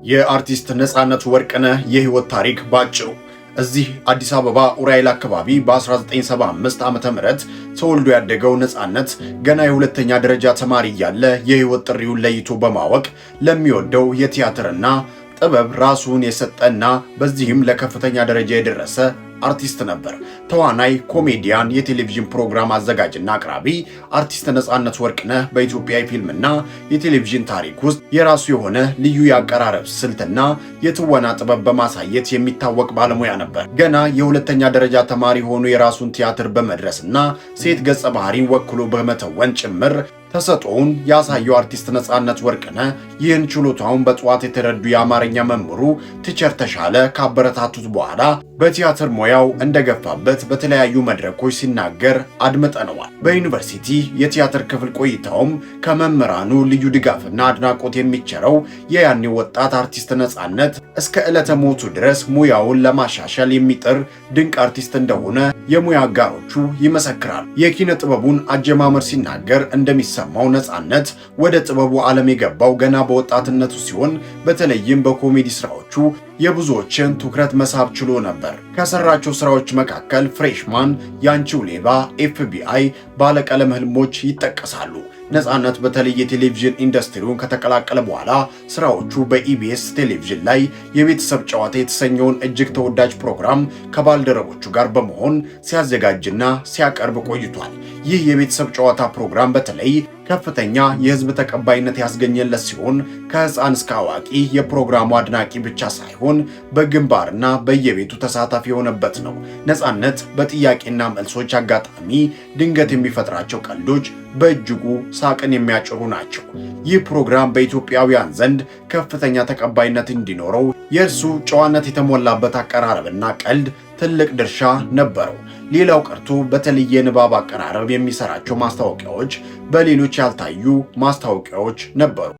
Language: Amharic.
የአርቲስት ነጻነት ወርቅነህ የህይወት ታሪክ ባጭሩ እዚህ አዲስ አበባ ኡራኤል አካባቢ በ1975 ዓመተ ምህረት ተወልዶ ያደገው ነጻነት ገና የሁለተኛ ደረጃ ተማሪ እያለ የህይወት ጥሪውን ለይቶ በማወቅ ለሚወደው የቲያትርና ጥበብ ራሱን የሰጠና በዚህም ለከፍተኛ ደረጃ የደረሰ አርቲስት ነበር። ተዋናይ፣ ኮሜዲያን፣ የቴሌቪዥን ፕሮግራም አዘጋጅና አቅራቢ አርቲስት ነጻነት ወርቅነህ በኢትዮጵያ የፊልምና የቴሌቪዥን ታሪክ ውስጥ የራሱ የሆነ ልዩ የአቀራረብ ስልትና የትወና ጥበብ በማሳየት የሚታወቅ ባለሙያ ነበር። ገና የሁለተኛ ደረጃ ተማሪ ሆኖ የራሱን ቲያትር በመድረስና ሴት ገጸ ባህሪን ወክሎ በመተወን ጭምር ተሰጥኦውን ያሳየው አርቲስት ነጻነት ወርቅነህ ይህን ችሎታውን በጠዋት የተረዱ የአማርኛ መምህሩ ቲቸር ተሻለ ካበረታቱት በኋላ በቲያትር ሙያው እንደገፋበት በተለያዩ መድረኮች ሲናገር አድምጠነዋል። በዩኒቨርሲቲ የቲያትር ክፍል ቆይታውም ከመምህራኑ ልዩ ድጋፍና አድናቆት የሚቸረው የያኔው ወጣት አርቲስት ነጻነት እስከ ዕለተ ሞቱ ድረስ ሙያውን ለማሻሻል የሚጥር ድንቅ አርቲስት እንደሆነ የሙያ አጋሮቹ ይመሰክራሉ። የኪነ ጥበቡን አጀማመር ሲናገር እንደሚሰማው ነጻነት ወደ ጥበቡ ዓለም የገባው ገና በወጣትነቱ ሲሆን በተለይም በኮሜዲ ስራዎቹ የብዙዎችን ትኩረት መሳብ ችሎ ነበር። ከሰራቸው ስራዎች መካከል ፍሬሽማን፣ ያንቺው ሌባ፣ ኤፍቢአይ፣ ባለቀለም ህልሞች ይጠቀሳሉ። ነጻነት በተለይ የቴሌቪዥን ኢንዱስትሪውን ከተቀላቀለ በኋላ ስራዎቹ በኢቢኤስ ቴሌቪዥን ላይ የቤተሰብ ጨዋታ የተሰኘውን እጅግ ተወዳጅ ፕሮግራም ከባልደረቦቹ ጋር በመሆን ሲያዘጋጅና ሲያቀርብ ቆይቷል። ይህ የቤተሰብ ጨዋታ ፕሮግራም በተለይ ከፍተኛ የህዝብ ተቀባይነት ያስገኘለት ሲሆን ከህፃን እስከ አዋቂ የፕሮግራሙ አድናቂ ብቻ ሳይሆን በግንባርና በየቤቱ ተሳታፊ የሆነበት ነው። ነጻነት በጥያቄና መልሶች አጋጣሚ ድንገት የሚፈጥራቸው ቀልዶች በእጅጉ ሳቅን የሚያጭሩ ናቸው። ይህ ፕሮግራም በኢትዮጵያውያን ዘንድ ከፍተኛ ተቀባይነት እንዲኖረው የእርሱ ጨዋነት የተሞላበት አቀራረብና ቀልድ ትልቅ ድርሻ ነበረው። ሌላው ቀርቶ በተለየ ንባብ አቀራረብ የሚሰራቸው ማስታወቂያዎች በሌሎች ያልታዩ ማስታወቂያዎች ነበሩ።